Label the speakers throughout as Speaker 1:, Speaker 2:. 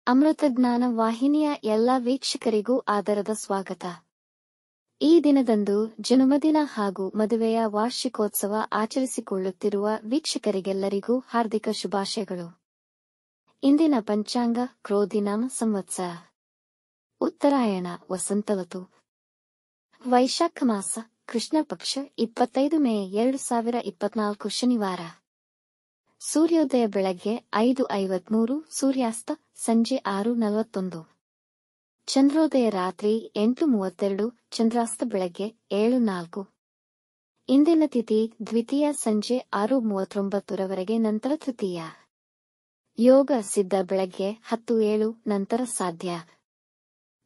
Speaker 1: ಅಮೃತಜ್ಞಾನ ವಾಹಿನಿಯ ಎಲ್ಲ ವೀಕ್ಷಕರಿಗೂ ಆದರದ ಸ್ವಾಗತ. ಈ ದಿನದಂದು ಜನ್ಮದಿನ ಹಾಗೂ ಮದುವೆಯ ವಾರ್ಷಿಕೋತ್ಸವ ಆಚರಿಸಿಕೊಳ್ಳುತ್ತಿರುವ ವೀಕ್ಷಕರಿಗೆಲ್ಲರಿಗೂ ಹಾರ್ದಿಕ ಶುಭಾಶಯಗಳು. ಇಂದಿನ ಪಂಚಾಂಗ ಕ್ರೋಧಿನಾಮ ಸಂವತ್ಸರ, ಉತ್ತರಾಯಣ ವಸಂತ ಋತು, ವೈಶಾಖ ಮಾಸ, ಕೃಷ್ಣ ಪಕ್ಷ, 25 ಮೇ 2024 ಶನಿವಾರ. ಸೂರ್ಯೋದಯ ಬೆಳಗ್ಗೆ 5:53, ಸೂರ್ಯಾಸ್ತ ಸಂಜೆ 6:41. ಚಂದ್ರೋದಯ ರಾತ್ರಿ 8:32, ಚಂದ್ರಾಸ್ತ ಬೆಳಗ್ಗೆ 7:04. ಇಂದಿನ ತಿಥಿ ದ್ವಿತೀಯ ಸಂಜೆ 6:39 ರವರೆಗೆ, ನಂತರ ತೃತೀಯ. ಯೋಗ ಸಿದ್ಧ ಬೆಳಗ್ಗೆ 10:07 ನಂತರ ಸಾಧ್ಯ.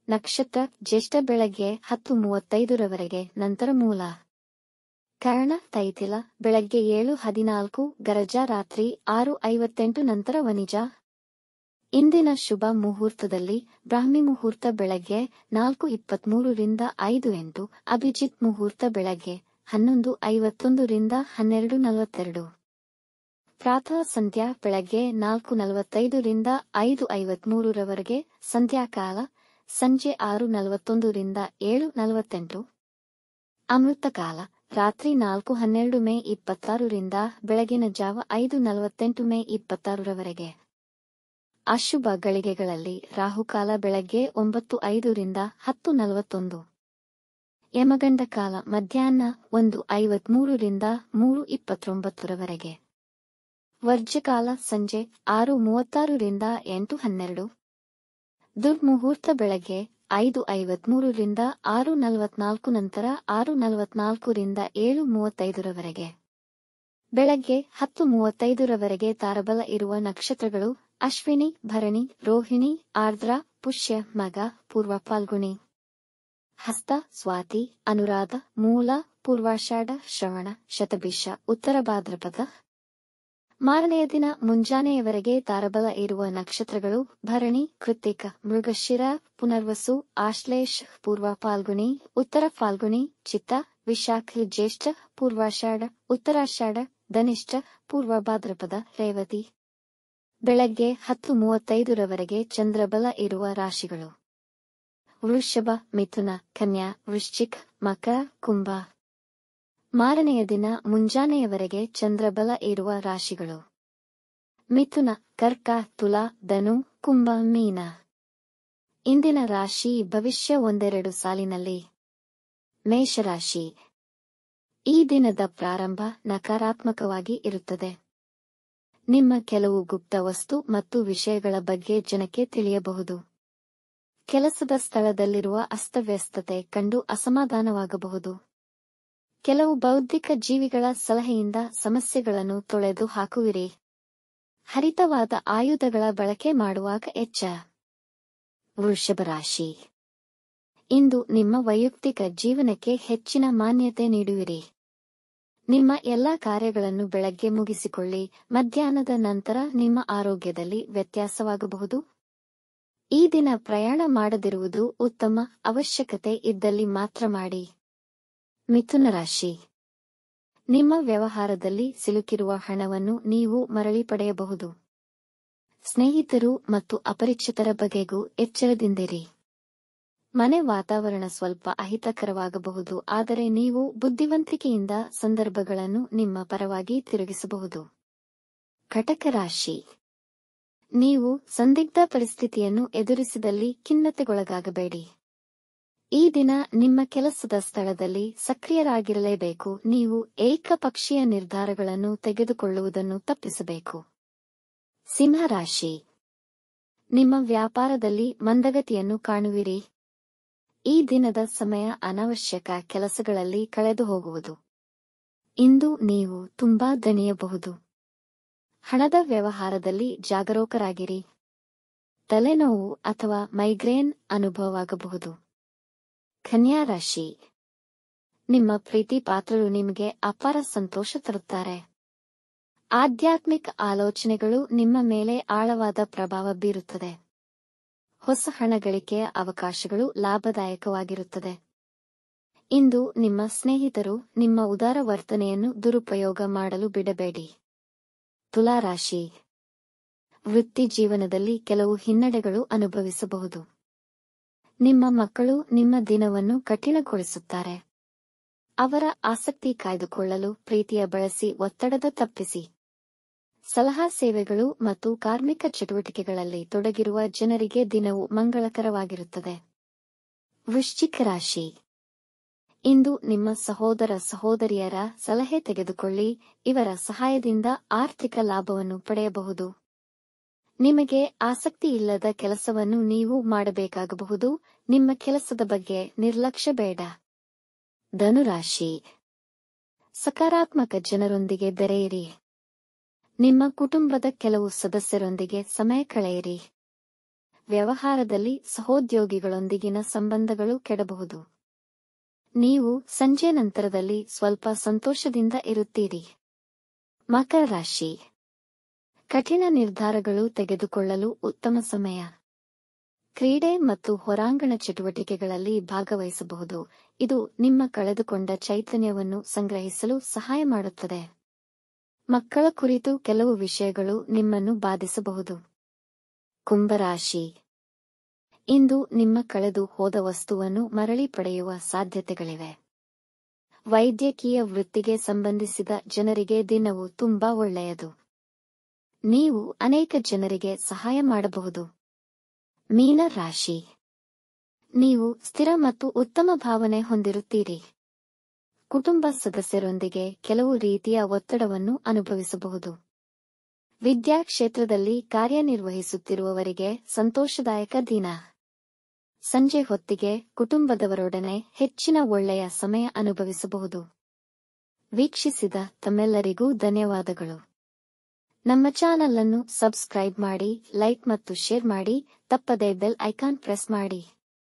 Speaker 1: ನಕ್ಷತ್ರ ಜ್ಯೇಷ್ಠ ಬೆಳಗ್ಗೆ 10:35 ರವರೆಗೆ, ನಂತರ ಮೂಲ. ಕರ್ಣ ತೈತಿಲ ಬೆಳಗ್ಗೆ 7:14, ಗರಜ ರಾತ್ರಿ 6:58 ನಂತರ ವನಿಜ. ಇಂದಿನ ಶುಭ ಮುಹೂರ್ತದಲ್ಲಿ ಬ್ರಾಹ್ಮಿ ಮುಹೂರ್ತ ಬೆಳಗ್ಗೆ 4:23 ರಿಂದ 5:08, ಅಭಿಜಿತ್ ಮುಹೂರ್ತ ಬೆಳಗ್ಗೆ 11:51 ರಿಂದ 12:42. ಪ್ರಾತಃ ಸಂಧ್ಯಾ ಬೆಳಗ್ಗೆ 4:45 ರಿಂದ 5:53 ರವರೆಗೆ, ಸಂಧ್ಯಾಕಾಲ ಸಂಜೆ 6:41 ರಿಂದ 7:48. ಅಮೃತಕಾಲ ರಾತ್ರಿ 4:12 ಮೇ 26 ರಿಂದ ಬೆಳಗಿನ ಜಾವ 5:48 ಮೇ 26 ರವರೆಗೆ. ಅಶುಭ ಗಳಿಗೆಗಳಲ್ಲಿ ರಾಹುಕಾಲ ಬೆಳಗ್ಗೆ 9:05 ರಿಂದ 10:41. ಯಮಗಂಡ ಕಾಲ ಮಧ್ಯಾಹ್ನ 1:53 ರಿಂದ 3:29 ರವರೆಗೆ. ವರ್ಜ್ಯಕಾಲ ಸಂಜೆ 6:36 ರಿಂದ 8:12. ದುರ್ಮುಹೂರ್ತ ಬೆಳಗ್ಗೆ 5:53 ರಿಂದ 6:44 ನಂತರ 6:44 ರಿಂದ 7:35 ರವರೆಗೆ. ಬೆಳಗ್ಗೆ 10:35 ರವರೆಗೆ ತಾರಬಲ ಇರುವ ನಕ್ಷತ್ರಗಳು ಅಶ್ವಿನಿ, ಭರಣಿ, ರೋಹಿಣಿ, ಆರ್ದ್ರ, ಪುಷ್ಯ, ಮಗ, ಪೂರ್ವ ಫಾಲ್ಗುಣಿ, ಹಸ್ತ, ಸ್ವಾತಿ, ಅನುರಾಧ, ಮೂಲ, ಪೂರ್ವಾಷಾಢ, ಶ್ರವಣ, ಶತಭಿಷ, ಉತ್ತರ ಭಾದ್ರಪದ. ಮಾರನೆಯ ದಿನ ಮುಂಜಾನೆಯವರೆಗೆ ತಾರಬಲ ಇರುವ ನಕ್ಷತ್ರಗಳು ಭರಣಿ, ಕೃತ್ತಿಕ, ಮೃಗಶಿರ, ಪುನರ್ವಸು, ಆಶ್ಲೇಷ, ಪೂರ್ವ ಫಾಲ್ಗುಣಿ, ಉತ್ತರ ಫಾಲ್ಗುಣಿ, ಚಿತ್ತ, ವಿಶಾಖ, ಜ್ಯೇಷ್ಠ, ಪೂರ್ವಾಷಾಢ, ಉತ್ತರಾಷಾಢ, ಧನಿಷ್ಠ, ಪೂರ್ವ ಭಾದ್ರಪದ, ರೇವತಿ. ಬೆಳಗ್ಗೆ 10:35 ರವರೆಗೆ ಚಂದ್ರಬಲ ಇರುವ ರಾಶಿಗಳು: ವೃಷಭ, ಮಿಥುನ, ಕನ್ಯಾ, ವೃಶ್ಚಿಕ, ಮಕರ, ಕುಂಭ. ಮಾರನೆಯ ದಿನ ಮುಂಜಾನೆಯವರೆಗೆ ಚಂದ್ರಬಲ ಇರುವ ರಾಶಿಗಳು: ಮಿಥುನ, ಕರ್ಕ, ತುಲಾ, ಧನು, ಕುಂಭ, ಮೀನ. ಇಂದಿನ ರಾಶಿ ಭವಿಷ್ಯ ಒಂದೆರಡು ಸಾಲಿನಲ್ಲಿ. ಮೇಷರಾಶಿ. ಈ ದಿನದ ಪ್ರಾರಂಭ ನಕಾರಾತ್ಮಕವಾಗಿ ಇರುತ್ತದೆ. ನಿಮ್ಮ ಕೆಲವು ಗುಪ್ತ ವಸ್ತು ಮತ್ತು ವಿಷಯಗಳ ಬಗ್ಗೆ ಜನಕ್ಕೆ ತಿಳಿಯಬಹುದು. ಕೆಲಸದ ಸ್ಥಳದಲ್ಲಿರುವ ಅಸ್ತವ್ಯಸ್ತತೆ ಕಂಡು ಅಸಮಾಧಾನವಾಗಬಹುದು. ಕೆಲವು ಬೌದ್ಧಿಕ ಜೀವಿಗಳ ಸಲಹೆಯಿಂದ ಸಮಸ್ಯೆಗಳನ್ನು ತೊಳೆದು ಹಾಕುವಿರಿ. ಹರಿತವಾದ ಆಯುಧಗಳ ಬಳಕೆ ಮಾಡುವಾಗ ಎಚ್ಚರ. ವೃಷಭ ರಾಶಿ. ಇಂದು ನಿಮ್ಮ ವೈಯಕ್ತಿಕ ಜೀವನಕ್ಕೆ ಹೆಚ್ಚಿನ ಮಾನ್ಯತೆ ನೀಡುವಿರಿ. ನಿಮ್ಮ ಎಲ್ಲಾ ಕಾರ್ಯಗಳನ್ನು ಬೆಳಗ್ಗೆ ಮುಗಿಸಿಕೊಳ್ಳಿ. ಮಧ್ಯಾಹ್ನದ ನಂತರ ನಿಮ್ಮ ಆರೋಗ್ಯದಲ್ಲಿ ವ್ಯತ್ಯಾಸವಾಗಬಹುದು. ಈ ದಿನ ಪ್ರಯಾಣ ಮಾಡದಿರುವುದು ಉತ್ತಮ. ಅವಶ್ಯಕತೆ ಇದ್ದಲ್ಲಿ ಮಾತ್ರ ಮಾಡಿ. ಮಿಥುನ ರಾಶಿ. ನಿಮ್ಮ ವ್ಯವಹಾರದಲ್ಲಿ ಸಿಲುಕಿರುವ ಹಣವನ್ನು ನೀವು ಮರಳಿ ಪಡೆಯಬಹುದು. ಸ್ನೇಹಿತರು ಮತ್ತು ಅಪರಿಚಿತರ ಬಗೆಗೂ ಎಚ್ಚರದಿಂದಿರಿ. ಮನೆ ವಾತಾವರಣ ಸ್ವಲ್ಪ ಅಹಿತಕರವಾಗಬಹುದು, ಆದರೆ ನೀವು ಬುದ್ಧಿವಂತಿಕೆಯಿಂದ ಸಂದರ್ಭಗಳನ್ನು ನಿಮ್ಮ ಪರವಾಗಿ ತಿರುಗಿಸಬಹುದು. ಕಟಕ ರಾಶಿ. ನೀವು ಸಂದಿಗ್ಧ ಪರಿಸ್ಥಿತಿಯನ್ನು ಎದುರಿಸಿದಲ್ಲಿ ಖಿನ್ನತೆಗೊಳಗಾಗಬೇಡಿ. ಈ ದಿನ ನಿಮ್ಮ ಕೆಲಸದ ಸ್ಥಳದಲ್ಲಿ ಸಕ್ರಿಯರಾಗಿರಲೇಬೇಕು. ನೀವು ಏಕಪಕ್ಷೀಯ ನಿರ್ಧಾರಗಳನ್ನು ತೆಗೆದುಕೊಳ್ಳುವುದನ್ನು ತಪ್ಪಿಸಬೇಕು. ಸಿಂಹ ರಾಶಿ. ನಿಮ್ಮ ವ್ಯಾಪಾರದಲ್ಲಿ ಮಂದಗತಿಯನ್ನು ಕಾಣುವಿರಿ. ಈ ದಿನದ ಸಮಯ ಅನಾವಶ್ಯಕ ಕೆಲಸಗಳಲ್ಲಿ ಕಳೆದು ಹೋಗುವುದು. ಇಂದು ನೀವು ತುಂಬಾ ದಣಿಯಬಹುದು. ಹಣದ ವ್ಯವಹಾರದಲ್ಲಿ ಜಾಗರೂಕರಾಗಿರಿ. ತಲೆನೋವು ಅಥವಾ ಮೈಗ್ರೇನ್ ಅನುಭವವಾಗಬಹುದು. ಕನ್ಯಾ ರಾಶಿ. ನಿಮ್ಮ ಪ್ರೀತಿ ಪಾತ್ರರು ನಿಮಗೆ ಅಪಾರ ಸಂತೋಷ ತರುತ್ತಾರೆ. ಆಧ್ಯಾತ್ಮಿಕ ಆಲೋಚನೆಗಳು ನಿಮ್ಮ ಮೇಲೆ ಆಳವಾದ ಪ್ರಭಾವ ಬೀರುತ್ತದೆ. ಹೊಸ ಹಣ ಗಳಿಕೆಯ ಅವಕಾಶಗಳು ಲಾಭದಾಯಕವಾಗಿರುತ್ತದೆ. ಇಂದು ನಿಮ್ಮ ಸ್ನೇಹಿತರು ನಿಮ್ಮ ಉದಾರ ವರ್ತನೆಯನ್ನು ದುರುಪಯೋಗ ಮಾಡಲು ಬಿಡಬೇಡಿ. ತುಲಾ ರಾಶಿ. ವೃತ್ತಿ ಜೀವನದಲ್ಲಿ ಕೆಲವು ಹಿನ್ನಡೆಗಳು ಅನುಭವಿಸಬಹುದು. ನಿಮ್ಮ ಮಕ್ಕಳು ನಿಮ್ಮ ದಿನವನ್ನು ಕಠಿಣಗೊಳಿಸುತ್ತಾರೆ. ಅವರ ಆಸಕ್ತಿ ಕಾಯ್ದುಕೊಳ್ಳಲು ಪ್ರೀತಿಯ ಬಳಸಿ ಒತ್ತಡದ ತಪ್ಪಿಸಿ. ಸಲಹಾ ಸೇವೆಗಳು ಮತ್ತು ಕಾರ್ಮಿಕ ಚಟುವಟಿಕೆಗಳಲ್ಲಿ ತೊಡಗಿರುವ ಜನರಿಗೆ ದಿನವು ಮಂಗಳಕರವಾಗಿರುತ್ತದೆ. ವೃಶ್ಚಿಕ ರಾಶಿ. ಇಂದು ನಿಮ್ಮ ಸಹೋದರ ಸಹೋದರಿಯರ ಸಲಹೆ ತೆಗೆದುಕೊಳ್ಳಿ. ಇವರ ಸಹಾಯದಿಂದ ಆರ್ಥಿಕ ಲಾಭವನ್ನು ಪಡೆಯಬಹುದು. ನಿಮಗೆ ಆಸಕ್ತಿ ಇಲ್ಲದ ಕೆಲಸವನ್ನು ನೀವು ಮಾಡಬೇಕಾಗಬಹುದು. ನಿಮ್ಮ ಕೆಲಸದ ಬಗ್ಗೆ ನಿರ್ಲಕ್ಷ್ಯ ಬೇಡ. ಧನುರಾಶಿ. ಸಕಾರಾತ್ಮಕ ಜನರೊಂದಿಗೆ ಬೆರೆಯಿರಿ. ನಿಮ್ಮ ಕುಟುಂಬದ ಕೆಲವು ಸದಸ್ಯರೊಂದಿಗೆ ಸಮಯ ಕಳೆಯಿರಿ. ವ್ಯವಹಾರದಲ್ಲಿ ಸಹೋದ್ಯೋಗಿಗಳೊಂದಿಗಿನ ಸಂಬಂಧಗಳು ಕೆಡಬಹುದು. ನೀವು ಸಂಜೆ ನಂತರದಲ್ಲಿ ಸ್ವಲ್ಪ ಸಂತೋಷದಿಂದ ಇರುತ್ತೀರಿ. ಮಕರ ರಾಶಿ. ಕಠಿಣ ನಿರ್ಧಾರಗಳು ತೆಗೆದುಕೊಳ್ಳಲು ಉತ್ತಮ ಸಮಯ. ಕ್ರೀಡೆ ಮತ್ತು ಹೊರಾಂಗಣ ಚಟುವಟಿಕೆಗಳಲ್ಲಿ ಭಾಗವಹಿಸಬಹುದು. ಇದು ನಿಮ್ಮ ಕಳೆದುಕೊಂಡ ಚೈತನ್ಯವನ್ನು ಸಂಗ್ರಹಿಸಲು ಸಹಾಯ ಮಾಡುತ್ತದೆ. ಮಕ್ಕಳ ಕುರಿತು ಕೆಲವು ವಿಷಯಗಳು ನಿಮ್ಮನ್ನು ಬಾಧಿಸಬಹುದು. ಕುಂಭರಾಶಿ. ಇಂದು ನಿಮ್ಮ ಕಳೆದು ಹೋದ ವಸ್ತುವನ್ನು ಮರಳಿ ಪಡೆಯುವ ಸಾಧ್ಯತೆಗಳಿವೆ. ವೈದ್ಯಕೀಯ ವೃತ್ತಿಗೆ ಸಂಬಂಧಿಸಿದ ಜನರಿಗೆ ದಿನವು ತುಂಬಾ ಒಳ್ಳೆಯದು. ನೀವು ಅನೇಕ ಜನರಿಗೆ ಸಹಾಯ ಮಾಡಬಹುದು. ಮೀನ ರಾಶಿ. ನೀವು ಸ್ಥಿರ ಮತ್ತು ಉತ್ತಮ ಭಾವನೆ ಹೊಂದಿರುತ್ತೀರಿ. ಕುಟುಂಬ ಸದಸ್ಯರೊಂದಿಗೆ ಕೆಲವು ರೀತಿಯ ಒತ್ತಡವನ್ನು ಅನುಭವಿಸಬಹುದು. ವಿದ್ಯಾ ಕ್ಷೇತ್ರದಲ್ಲಿ ಕಾರ್ಯನಿರ್ವಹಿಸುತ್ತಿರುವವರಿಗೆ ಸಂತೋಷದಾಯಕ ದಿನ. ಸಂಜೆ ಹೊತ್ತಿಗೆ ಕುಟುಂಬದವರೊಡನೆ ಹೆಚ್ಚಿನ ಒಳ್ಳೆಯ ಸಮಯ ಅನುಭವಿಸಬಹುದು. ವೀಕ್ಷಿಸಿದ ತಮ್ಮೆಲ್ಲರಿಗೂ ಧನ್ಯವಾದಗಳು. ನಮ್ಮ ಚಾನಲ್ ಅನ್ನು ಸಬ್ಸ್ಕ್ರೈಬ್ ಮಾಡಿ, ಲೈಕ್ ಮತ್ತು ಶೇರ್ ಮಾಡಿ. ತಪ್ಪದೇ ಬೆಲ್ ಐಕಾನ್ ಪ್ರೆಸ್ ಮಾಡಿ.